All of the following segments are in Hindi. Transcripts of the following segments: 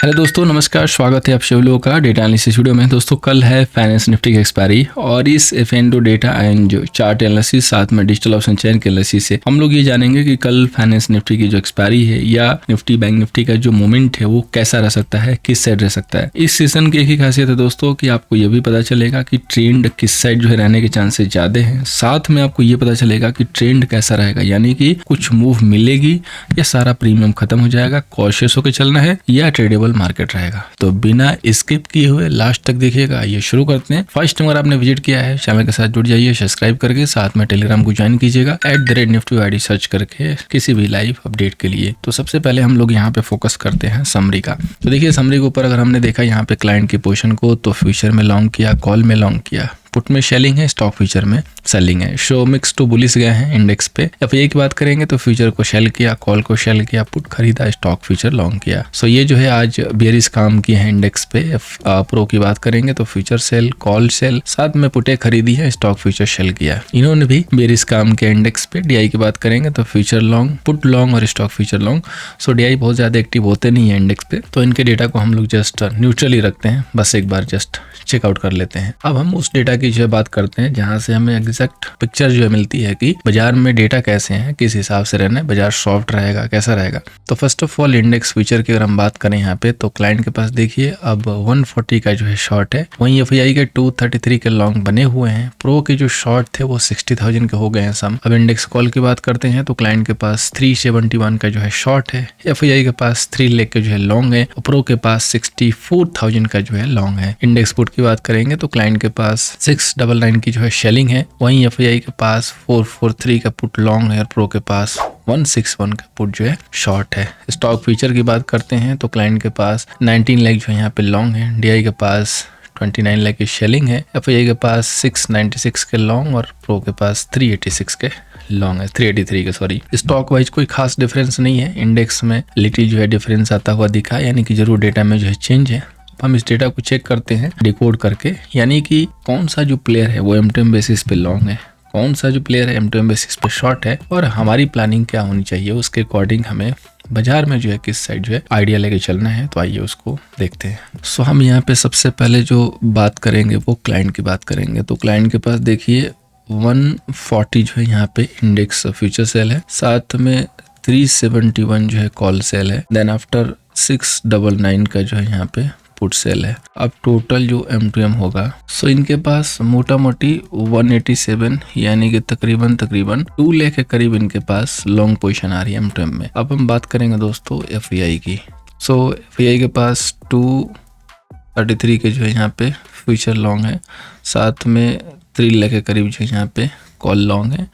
हेलो दोस्तों, नमस्कार। स्वागत है आप सभी लोगों का डेटा एनालिसिस वीडियो में। दोस्तों, कल है फाइनेंस निफ्टी की एक्सपायरी और इस एफ&ओ डेटा एंड जो चार्ट एनालिसिस साथ में डिजिटल ऑप्शन चेन के एनालिसिस से हम लोग ये जानेंगे कि कल फाइनेंस निफ्टी की जो एक्सपायरी है या निफ्टी बैंक निफ्टी का जो मोमेंट है वो कैसा रह सकता है, किस साइड रह सकता है। इस सेशन की एक ही खासियत है दोस्तों कि आपको ये भी पता चलेगा कि ट्रेंड किस साइड जो है रहने के चांसेस ज्यादा हैं। साथ में आपको ये पता चलेगा कि ट्रेंड कैसा रहेगा, यानी कि कुछ मूव मिलेगी या सारा प्रीमियम खत्म हो जाएगा, कॉशियस होकर चलना है या ट्रेडेबल मार्केट रहेगा। तो बिना स्किप किए हुए लास्ट तक देखिएगा। ये शुरू करते हैं। फर्स्ट अगर आपने विजिट किया है चैनल के साथ जुड़ जाइए, सब्सक्राइब करके साथ में टेलीग्राम को ज्वाइन कीजिएगा @nifty ID सर्च करके किसी भी लाइव अपडेट के लिए। तो सबसे पहले हम लोग यहाँ पे फोकस करते हैं समरी का। तो देखिए समरी के ऊपर अगर हमने देखा यहाँ पे क्लाइंट की पोजीशन को, तो फ्यूचर में लॉन्ग किया, कॉल में लॉन्ग किया, पुट में सेलिंग है, स्टॉक फ्यूचर में सेलिंग है। शो मिक्स टू बुलिश गए हैं इंडेक्स पे। एफआईआई की बात करेंगे तो फ्यूचर को सेल किया, कॉल को सेल किया, पुट खरीदा, स्टॉक फ्यूचर लॉन्ग किया। सो ये जो है आज बेरिश काम किए हैं इंडेक्स पे। प्रो की बात करेंगे तो फ्यूचर सेल, कॉल सेल, साथ में पुटे खरीदी है, स्टॉक फ्यूचर सेल किया। इन्होंने भी बेरिश काम किया इंडेक्स पे। डीआई की बात करेंगे तो फ्यूचर लॉन्ग, पुट लॉन्ग और स्टॉक फ्यूचर लॉन्ग। सो डीआई बहुत ज्यादा एक्टिव होते नहीं है इंडेक्स पे, तो इनके डेटा को हम लोग जस्ट न्यूट्रल ही रखते हैं, बस एक बार जस्ट चेकआउट कर लेते हैं। अब हम उस डेटा की जो है बात करते हैं जहां से हमें एग्जैक्ट पिक्चर जो है मिलती है कि बाजार में डेटा कैसे हैं, किस हिसाब से रहना है, बाजार सॉफ्ट रहेगा, कैसा रहेगा। तो first of all index future की अगर हम बात करें यहाँ पे, तो क्लाइंट के पास देखिए अब 140 का जो है शॉर्ट है, वहीं एफआईआई के 233 के लॉन्ग बने हुए हैं। प्रो के जो शॉर्ट थे वो 60,000 के हो गए हैं सम। अब इंडेक्स कॉल की बात करते हैं तो क्लाइंट के पास 371 का जो है शॉर्ट है, एफआईआई के पास 3 लाख के जो है लॉन्ग है, प्रो के पास 64,000 का जो है लॉन्ग है। इंडेक्स पुट की बात करेंगे तो क्लाइंट के पास 699 की जो है शेलिंग है, वहीं एफआईआई के पास 443 का पुट लॉन्ग है और प्रो के पास 161 का पुट जो है शॉर्ट है। स्टॉक फ्यूचर की बात करते हैं तो क्लाइंट के पास 19 लाख जो है यहाँ पे लॉन्ग है, डीआई के पास 29 लाख की शेलिंग है, एफआईआई के पास 696 के लॉन्ग और प्रो के पास 386 के लॉन्ग है, 383 के सॉरी। स्टॉक वाइज कोई खास डिफरेंस नहीं है, इंडेक्स में लिटिल जो है डिफरेंस आता हुआ दिखा, यानी कि जरूर डेटा में जो है चेंज है। हम इस डेटा को चेक करते हैं डिकोड करके, यानी कि कौन सा जो प्लेयर है वो एमटीएम बेसिस पे लॉन्ग है, कौन सा जो प्लेयर है एमटीएम बेसिस पे शॉर्ट है, और हमारी प्लानिंग क्या होनी चाहिए, उसके अकॉर्डिंग हमें बाजार में जो है किस साइड जो है आइडिया लेके चलना है। तो आइए उसको देखते हैं। सो हम यहाँ पे सबसे पहले जो बात करेंगे वो क्लाइंट की बात करेंगे। तो क्लाइंट के पास देखिए 140 जो है यहाँ पे इंडेक्स फ्यूचर सेल है, साथ में 371 जो है कॉल सेल है, देन आफ्टर 699 का जो है यहाँ पे पुट सेल है। अब टोटल जो M2M होगा, सो इनके पास मोटा मोटी 187 यानी कि तकरीबन 2 लाख के करीब इनके पास लॉन्ग पोजीशन आ रही है M2M में। अब हम बात करेंगे दोस्तों एफआईआई की। सो एफआईआई के पास 233 के जो है यहाँ पे फ्यूचर लॉन्ग है, साथ में 3 लाख के करीब जो है यहाँ पे कॉल लॉन्ग है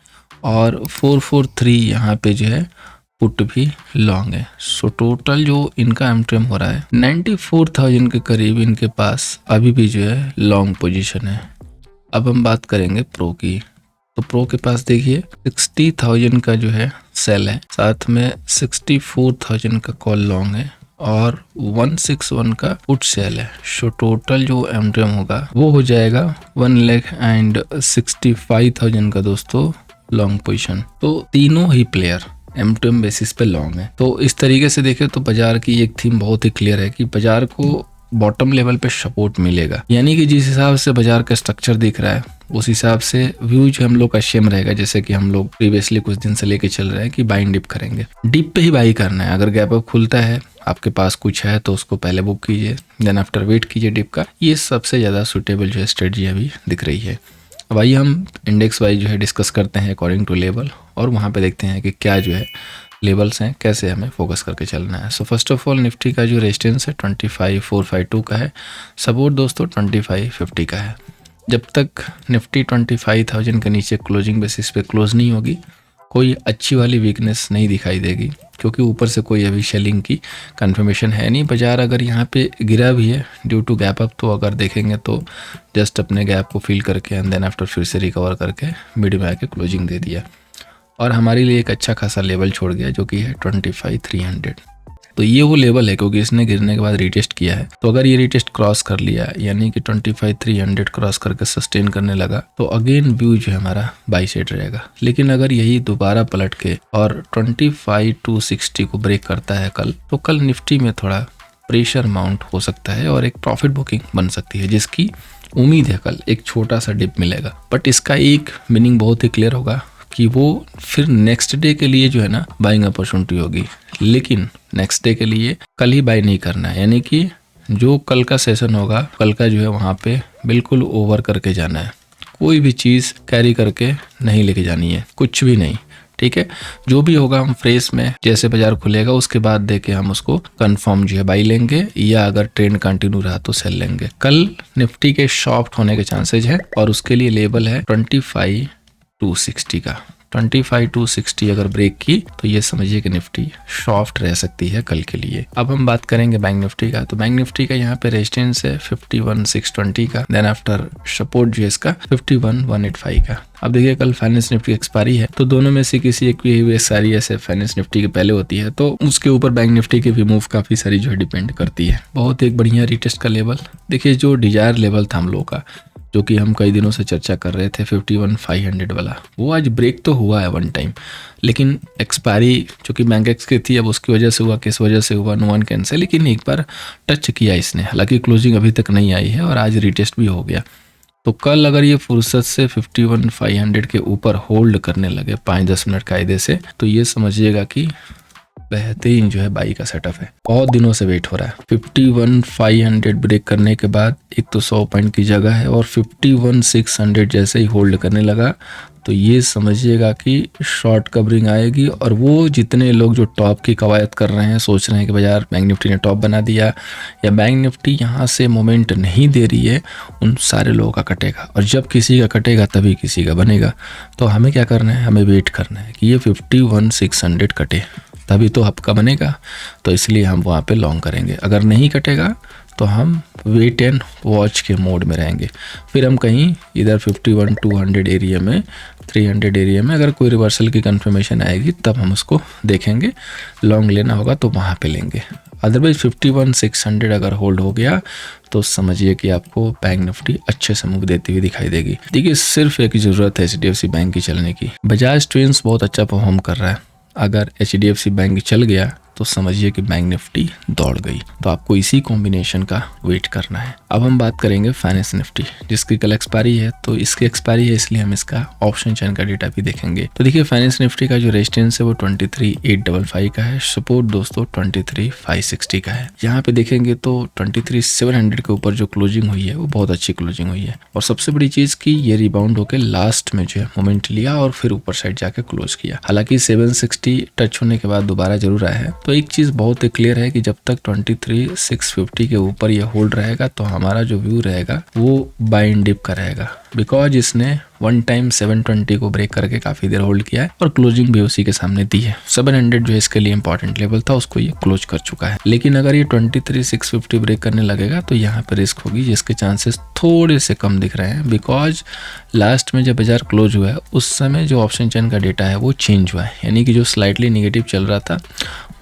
और 443 यहाँ पे जो है पुट भी लॉन्ग है। सो टोटल जो इनका M2M हो रहा है 94,000 के करीब इनके पास अभी भी जो है लॉन्ग पोजीशन है। अब हम बात करेंगे प्रो की। तो प्रो के पास देखिए 60,000 का जो है सेल है, साथ में 64,000 का कॉल लॉन्ग है और 161 का पुट सेल है। सो टोटल जो M2M होगा वो हो जाएगा 1,65,000 का दोस्तों लॉन्ग पोजीशन। तो तीनों ही प्लेयर M2M बेसिस पे लॉन्ग है। तो इस तरीके से देखें तो बाजार की एक थीम बहुत ही क्लियर है कि बाजार को बॉटम लेवल पे सपोर्ट मिलेगा, यानी कि जिस हिसाब से बाजार का स्ट्रक्चर दिख रहा है उस हिसाब से व्यू जो हम लोग का सेम रहेगा, जैसे कि हम लोग प्रीवियसली कुछ दिन से लेके चल रहे हैं कि बाइंग डिप करेंगे, डिप पे ही बाई करना है। अगर गैप अप खुलता है, आपके पास कुछ है तो उसको पहले बुक कीजिए, देन आफ्टर वेट कीजिए डिप का। ये सबसे ज्यादा सुटेबल जो है स्ट्रेटजी अभी दिख रही है। अब आइए हम इंडेक्स वाइज जो है डिस्कस करते हैं अकॉर्डिंग टू लेवल, और वहाँ पे देखते हैं कि क्या जो है लेवल्स हैं, कैसे हमें फोकस करके चलना है। So first of all Nifty का जो रेजिस्टेंस है 25,452 का है, सपोर्ट दोस्तों 25,50 का है। जब तक निफ्टी 25,000 के नीचे क्लोजिंग बेसिस पे क्लोज नहीं होगी, कोई अच्छी वाली वीकनेस नहीं दिखाई देगी, क्योंकि ऊपर से कोई अभी सेलिंग की कंफर्मेशन है नहीं। बाजार अगर यहाँ पे गिरा भी है ड्यू टू गैप अप, तो अगर देखेंगे तो जस्ट अपने गैप को फील करके एंड देन आफ्टर फिर से रिकवर करके मिड में आके क्लोजिंग दे दिया और हमारे लिए एक अच्छा खासा लेवल छोड़ गया जो कि है 25,300। तो ये वो लेवल है क्योंकि इसने गिरने के बाद रीटेस्ट किया है। तो अगर ये रीटेस्ट क्रॉस कर लिया यानी कि 25,300 क्रॉस करके सस्टेन करने लगा तो अगेन व्यू जो है हमारा बाई साइड रहेगा। लेकिन अगर यही दोबारा पलट के और 25,260 को ब्रेक करता है कल, तो कल निफ्टी में थोड़ा प्रेशर माउंट हो सकता है और एक प्रॉफिट बुकिंग बन सकती है, जिसकी उम्मीद है कल एक छोटा सा डिप मिलेगा। बट इसका एक मीनिंग बहुत ही क्लियर होगा कि वो फिर नेक्स्ट डे के लिए जो है ना बाइंग अपॉर्चुनिटी होगी, लेकिन नेक्स्ट डे के लिए कल ही बाय नहीं करना है। यानी कि जो कल का सेशन होगा, कल का जो है वहाँ पे बिल्कुल ओवर करके जाना है। कोई भी चीज़ कैरी करके नहीं लेके जानी है, कुछ भी नहीं, ठीक है। जो भी होगा हम फ्रेश में जैसे बाजार खुलेगा उसके बाद देके हम उसको कंफर्म जो है बाई लेंगे, या अगर ट्रेंड कंटिन्यू रहा तो सेल लेंगे। कल निफ्टी के सॉफ्ट होने के चांसेज है और उसके लिए लेवल है 25,260 का। 25,260 अगर ब्रेक की तो ये समझिए कि निफ्टी सॉफ्ट रह सकती है कल के लिए। अब हम बात करेंगे बैंक निफ्टी का। तो बैंक निफ्टी का यहाँ पे रेजिस्टेंस है 51,620 का, देन आफ्टर सपोर्ट जो है इसका 51,185 का। अब देखिए कल फाइनेंस निफ्टी एक्सपायरी है, तो दोनों में से किसी एक की एक्सपायरी ऐसे फाइनेंस निफ्टी के पहले होती है तो उसके ऊपर बैंक निफ्टी की भी मूव काफी सारी जो है डिपेंड करती है। बहुत एक बढ़िया रिटेस्ट का लेवल देखिए, जो डिजायर लेवल था हम लोग का, जो कि हम कई दिनों से चर्चा कर रहे थे 51,500 वाला, वो आज ब्रेक तो हुआ है वन टाइम, लेकिन एक्सपायरी जो कि बैंकेक्स की थी अब उसकी वजह से हुआ, किस वजह से हुआ नो वन कैन से, लेकिन एक बार टच किया इसने। हालांकि क्लोजिंग अभी तक नहीं आई है और आज रिटेस्ट भी हो गया। तो कल अगर ये फुर्सत से 51,500 के ऊपर होल्ड करने लगे 5-10 मिनट कायदे से, तो ये समझिएगा कि बेहतरीन जो है बाई का सेटअप है। बहुत दिनों से वेट हो रहा है। 51,500 ब्रेक करने के बाद एक तो 100 पॉइंट की जगह है और 51,600 जैसे ही होल्ड करने लगा तो ये समझिएगा कि शॉर्ट कवरिंग आएगी। और वो जितने लोग जो टॉप की कवायद कर रहे हैं, सोच रहे हैं कि बाजार बैंक निफ्टी ने टॉप बना दिया या बैंक निफ्टी यहाँ से मोमेंट नहीं दे रही है, उन सारे लोगों का कटेगा। और जब किसी का कटेगा तभी किसी का बनेगा। तो हमें क्या करना है, हमें वेट करना है कि ये 51,600 कटे तभी तो आपका बनेगा। तो इसलिए हम वहाँ पे लॉन्ग करेंगे। अगर नहीं कटेगा तो हम वेट एंड वॉच के मोड में रहेंगे। फिर हम कहीं इधर 51,200 एरिया में, 300 एरिया में अगर कोई रिवर्सल की कंफर्मेशन आएगी तब हम उसको देखेंगे। लॉन्ग लेना होगा तो वहाँ पे लेंगे। अदरवाइज 51,600 अगर होल्ड हो गया तो समझिए कि आपको बैंक निफ्टी अच्छे से मूव देती हुई दिखाई देगी। देखिए सिर्फ एक ज़रूरत है HDFC बैंक की चलने की। बजाज ट्विंस बहुत अच्छा परफॉर्म कर रहा है, अगर HDFC बैंक चल गया तो समझिए कि बैंक निफ्टी दौड़ गई। तो आपको इसी कॉम्बिनेशन का वेट करना है। अब हम बात करेंगे फाइनेंस निफ्टी, जिसकी कल एक्सपायरी है। तो इसकी एक्सपायरी है इसलिए हम इसका ऑप्शन चेन का डेटा भी देखेंगे। तो देखिए फाइनेंस निफ्टी का जो रेजिस्टेंस है वो 23,855 का है। सपोर्ट दोस्तों 23,560 का है। यहाँ पे देखेंगे तो 23,700 के ऊपर जो क्लोजिंग हुई है वो बहुत अच्छी क्लोजिंग हुई है। और सबसे बड़ी चीज की ये रिबाउंड होकर लास्ट में जो है मोमेंट लिया और फिर ऊपर साइड जाके क्लोज किया। हालांकि 760 टच होने के बाद दोबारा जरूर आया है। तो एक चीज बहुत ही क्लियर है कि जब तक 23,650 के ऊपर ये होल्ड रहेगा तो हमारा जो व्यू रहेगा वो बाय एंड डिप का रहेगा। बिकॉज इसने वन टाइम 720 को ब्रेक करके काफी देर होल्ड किया है और क्लोजिंग भी उसी के सामने दी है। 700 जो इसके लिए इंपॉर्टेंट लेवल था उसको ये क्लोज कर चुका है। लेकिन अगर ये 23,650 ब्रेक करने लगेगा तो यहाँ पे रिस्क होगी, जिसके चांसेस थोड़े से कम दिख रहे हैं। बिकॉज लास्ट में जब बाजार क्लोज हुआ है उस समय जो ऑप्शन चेन का डेटा है वो चेंज हुआ है, यानी कि जो स्लाइटली निगेटिव चल रहा था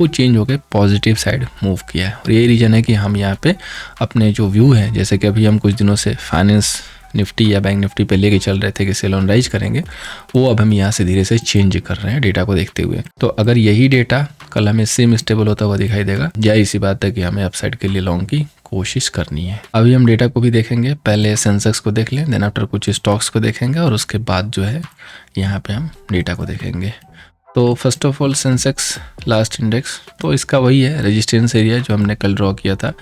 वो चेंज होकर पॉजिटिव साइड मूव किया है। और यही रीजन है कि हम यहाँ पे अपने जो व्यू है, जैसे कि अभी हम कुछ दिनों से फाइनेंस निफ्टी या बैंक निफ्टी पे लेके चल रहे थे कि सेल ऑन राइज करेंगे, वो अब हम यहाँ से धीरे से चेंज कर रहे हैं डेटा को देखते हुए। तो अगर यही डेटा कल हमें सेम स्टेबल होता हुआ दिखाई देगा, जाहिर सी बात है कि हमें अपसाइड के लिए लॉन्ग की कोशिश करनी है। अभी हम डेटा को भी देखेंगे, पहले सेंसेक्स को देख लें, देन आफ्टर कुछ स्टॉक्स को देखेंगे और उसके बाद जो है यहाँ पे हम डेटा को देखेंगे। तो first of all Sensex last index, तो इसका वही है रेजिस्टेंस एरिया जो हमने कल ड्रॉ किया था।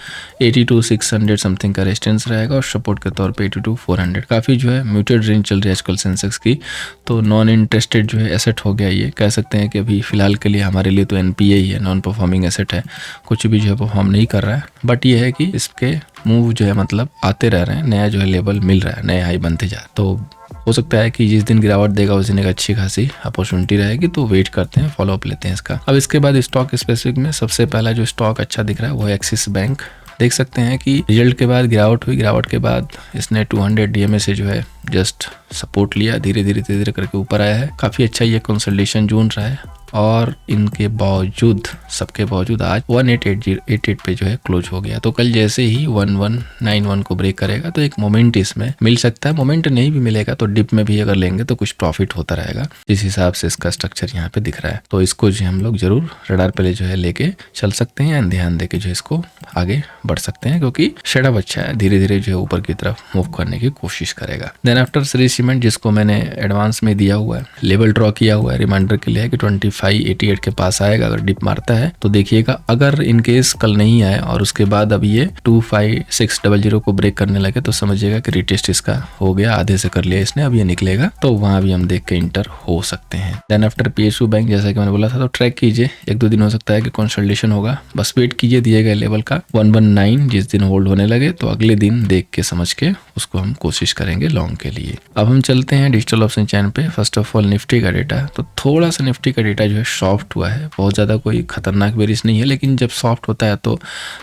82,600 समथिंग का रेजिस्टेंस रहेगा और सपोर्ट के तौर पे 82,400। काफ़ी जो है म्यूटेड रेंज चल रही है आजकल सेंसेक्स की। तो नॉन इंटरेस्टेड जो है एसेट हो गया, ये कह सकते हैं कि अभी फिलहाल के लिए हमारे लिए तो NPA ही है, नॉन परफॉर्मिंग एसेट है, कुछ भी जो है परफॉर्म नहीं कर रहा है। बट ये है कि इसके मूव जो है मतलब आते रह रहे हैं, नया जो है लेवल मिल रहा है, नए हाई बनते जा रहे। तो हो सकता है कि जिस दिन गिरावट देगा उस दिन एक अच्छी खासी अपॉर्चुनिटी रहेगी। तो वेट करते हैं, फॉलोअप लेते हैं इसका। अब इसके बाद स्टॉक स्पेसिफिक में सबसे पहला जो स्टॉक अच्छा दिख रहा है वो है एक्सिस बैंक। देख सकते हैं कि रिजल्ट के बाद गिरावट हुई, गिरावट के बाद इसने 200 DMA से जो है जस्ट सपोर्ट लिया, धीरे धीरे करके ऊपर आया है। काफी अच्छा ये कंसोलिडेशन जोन रहा है और इनके बावजूद, सबके बावजूद आज 18888 पे जो है क्लोज हो गया। तो कल जैसे ही 1191 को ब्रेक करेगा तो एक मोमेंट इसमें मिल सकता है। मोमेंट नहीं भी मिलेगा तो डिप में भी अगर लेंगे तो कुछ प्रॉफिट होता रहेगा, जिस हिसाब से इसका स्ट्रक्चर यहाँ पे दिख रहा है। तो इसको जो हम लोग जरूर रडार पे जो है लेके चल सकते हैं, ध्यान देके जो इसको आगे बढ़ सकते हैं, क्योंकि सेटअप अच्छा है, धीरे धीरे जो है ऊपर की तरफ मूव करने की कोशिश करेगा। देन आफ्टर श्री सीमेंट, जिसको मैंने एडवांस में दिया हुआ है, लेवल ड्रॉ किया हुआ है रिमाइंडर के लिए कि 2588 के पास आएगा अगर डिप मारता है तो देखिएगा। अगर इनकेस कल नहीं आए और उसके बाद अब ये 25600 को ब्रेक करने लगे तो समझिएगा कि रिटेस्ट इसका हो गया, आधे से कर लिया इसने, अब ये निकलेगा तो वहां भी हम देख के इंटर हो सकते हैं। देन आफ्टर PSU बैंक, जैसा कि मैंने बोला था, तो ट्रैक कीजिए, 1-2 दिन हो सकता है कि कंसोलिडेशन होगा, बस वेट कीजिए दिए गए लेवल का 119 जिस दिन होल्ड होने लगे तो अगले दिन देख के समझ के उसको हम कोशिश करेंगे लॉन्ग के लिए। अब हम चलते हैं डिजिटल ऑप्शन चैन पे। फर्स्ट ऑफ ऑल निफ्टी का डेटा, तो थोड़ा सा निफ्टी का डेटा जो है सॉफ्ट हुआ है, बहुत ज़्यादा कोई खतरनाक बेरिश नहीं है, लेकिन जब सॉफ्ट होता है तो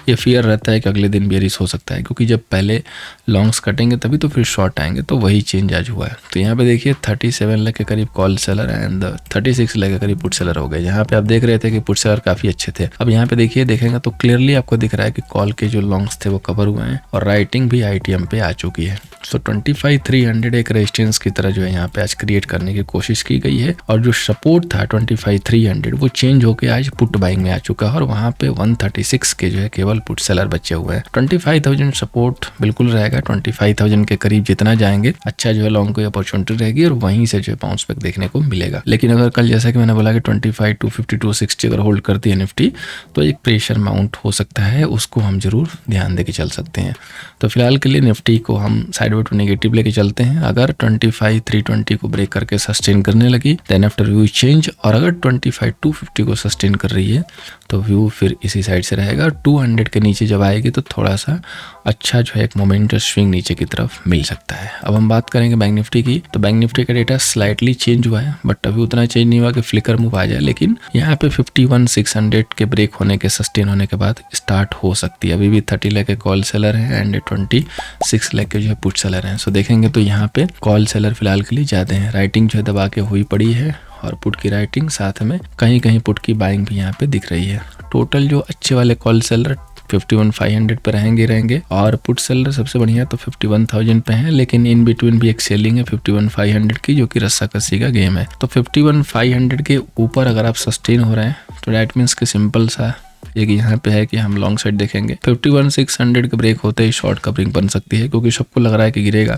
ये फियर रहता है कि अगले दिन बेरिश हो सकता है, क्योंकि जब पहले लॉन्ग्स कटेंगे तभी तो फिर शॉर्ट आएंगे। तो वही चेंज आज हुआ है। तो यहाँ पे देखिए 37 लाख के करीब कॉल सेलर एंड 36 लाख के करीब पुट सेलर हो गए। यहाँ पे आप देख रहे थे कि पुट सेलर काफी अच्छे थे। अब यहाँ पे देखिए, देखेंगे तो क्लियरली आपको दिख रहा है कि कॉल के जो लॉन्ग्स थे वो कवर हुए हैं और राइटिंग भी ITM पे आ चुकी है। सो 25,300 एक रेजिस्टेंस की तरह जो है यहाँ पे आज क्रिएट करने की कोशिश की गई है, और जो सपोर्ट था 25,300 वो चेंज होकर आज पुट बाइंग में आ चुका है, और वहाँ पे 136 के जो है केवल पुट सेलर बचे हुए हैं। 25,000 सपोर्ट बिल्कुल रहेगा, 25,000 के करीब जितना जाएंगे अच्छा जो है लॉन्ग को अपॉर्चुनिटी रहेगी और वहीं से जो है बाउंस बैक देखने को मिलेगा। लेकिन अगर कल जैसा कि मैंने बोला कि 25, 250, 260 अगर होल्ड करती है निफ्टी तो एक प्रेशर माउंट हो सकता है, उसको हम जरूर ध्यान देके चल सकते हैं। तो फिलहाल के लिए निफ्टी को हम साइडवे टू नेगेटिव लेके चलते हैं। अगर 25,320 को ब्रेक करके सस्टेन करने लगी देन आफ्टर व्यू चेंज, और अगर 25,250 को सस्टेन कर रही है तो व्यू फिर इसी साइड से रहेगा। 200 के नीचे जब आएगी तो थोड़ा सा अच्छा जो है एक मोमेंटम स्विंग नीचे की तरफ मिल सकता है। अब हम बात करेंगे बैंक निफ्टी की। तो बैंक निफ्टी का डेटा स्लाइटली चेंज हुआ है, बट अभी उतना चेंज नहीं हुआ कि फ्लिकर मूव आ जाए, लेकिन यहाँ पे 51,600 के ब्रेक होने के, सस्टेन होने के बाद स्टार्ट हो सकती है। अभी भी 30 लाख के कॉल सेलर है एंड 26 लाख के जो है पुट सेलर हैं। सो देखेंगे तो यहाँ पे कॉल सेलर फिलहाल के लिए ज्यादा है, राइटिंग जो है दबा के हुई पड़ी है और पुट की राइटिंग, साथ में कहीं कहीं पुट की बाइंग भी यहाँ पे दिख रही है। टोटल जो अच्छे वाले कॉल सेलर 51,500 पे रहेंगे और पुट सेलर सबसे बढ़िया तो 51,000 पे है, लेकिन इन बिटवीन भी एक सेलिंग है 51,500 की, जो कि रस्सा कसी का गेम है। तो 51,500 के ऊपर अगर आप सस्टेन हो रहे हैं तो डैट मीन्स के सिंपल सा एक यहाँ पे है कि हम लॉन्ग साइड देखेंगे। 51,600 के ब्रेक होते ही शॉर्ट कवरिंग बन सकती है, क्योंकि सबको लग रहा है कि गिरेगा,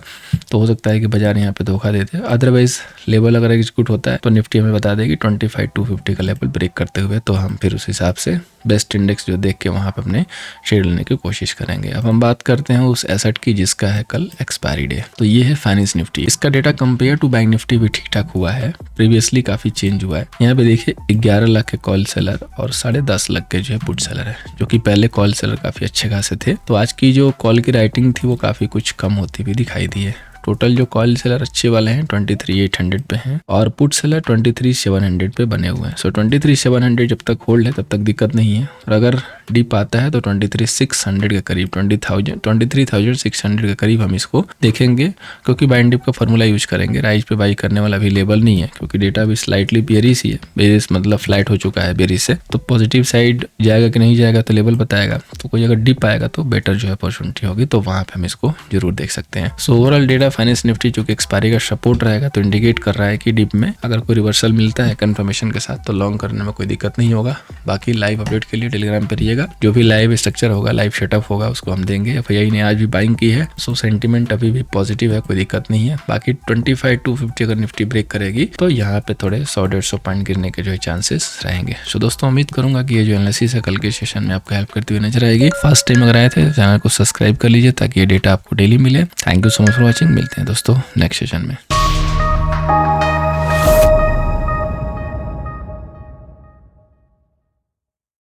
तो हो सकता है कि बाजार यहाँ पे धोखा देते हैं। अदरवाइज लेवल अगर एग्जीक्यूट होता है तो निफ्टी हमें बता देगी 25,250 का लेवल ब्रेक करते हुए, तो हम फिर उस हिसाब से बेस्ट इंडेक्स जो देख के वहां पे अपने शेयर लेने की कोशिश करेंगे। अब हम बात करते हैं उस एसेट की जिसका है कल एक्सपायरी डे। तो ये है फाइनेंस निफ्टी। इसका data compare to bank Nifty भी ठीक ठाक हुआ है, प्रीवियसली काफी चेंज हुआ है। यहाँ पे देखिए 11 लाख के कॉल सेलर और 10.5 लाख के जो है पुट सेलर है, जो कि पहले कॉल सेलर काफी अच्छे खासे थे। तो आज की जो कॉल की राइटिंग थी वो काफी कुछ कम होती हुई दिखाई दी है। टोटल जो कॉल सेलर अच्छे वाले हैं 23,800 पे हैं और पुट सेलर 23,700 पे बने हुए हैं। सो 23,700 जब तक होल्ड है तब तक दिक्कत नहीं है, और अगर डिप आता है तो 23,600 के करीब 23,600 के करीब हम इसको देखेंगे, क्योंकि बाइंड डिप का फॉर्मूला यूज करेंगे। राइज पे बाई करने वाला अवेलेबल नहीं है, क्योंकि डेटा भी स्लाइटली बेरिश ही है। बेरिश मतलब फ्लैट हो चुका है बेरिश से, तो पॉजिटिव साइड जाएगा कि नहीं जाएगा तो लेवल बताएगा। तो कोई अगर डिप आएगा तो बेटर जो है अपॉर्चुनिटी होगी, तो वहां पे हम इसको जरूर देख सकते हैं। So overall data finance Nifty जो कि एक्सपायरी का सपोर्ट रहेगा तो इंडिकेट कर रहा है कि डिप में अगर कोई रिवर्सल मिलता है कंफर्मेशन के साथ तो लॉन्ग करने में कोई दिक्कत नहीं होगा। बाकी लाइव अपडेट के लिए टेलीग्राम पे रहिएगा, जो भी लाइव स्ट्रक्चर होगा, लाइव सेटअप होगा, उसको हम देंगे। FII ने आज भी बाइंग की है, सो सेंटीमेंट अभी भी पॉजिटिव है, कोई दिक्कत नहीं है। बाकी 25,250 अगर निफ्टी ब्रेक करेगी तो यहाँ पे थोड़े 100-150 पॉइंट गिरने के जो है चांसेस रहेंगे। सो दोस्तों उम्मीद करूंगा कि ये जो एनालिसिस है कल के सेशन में आपको हेल्प करती हुई नजर आएगी। फर्स्ट टाइम अगर आए थे चैनल को सब्सक्राइब कर लीजिए ताकि ये डेटा आपको डेली मिले। Thank you so much for watching. मिलते हैं दोस्तों नेक्स्ट सेशन में।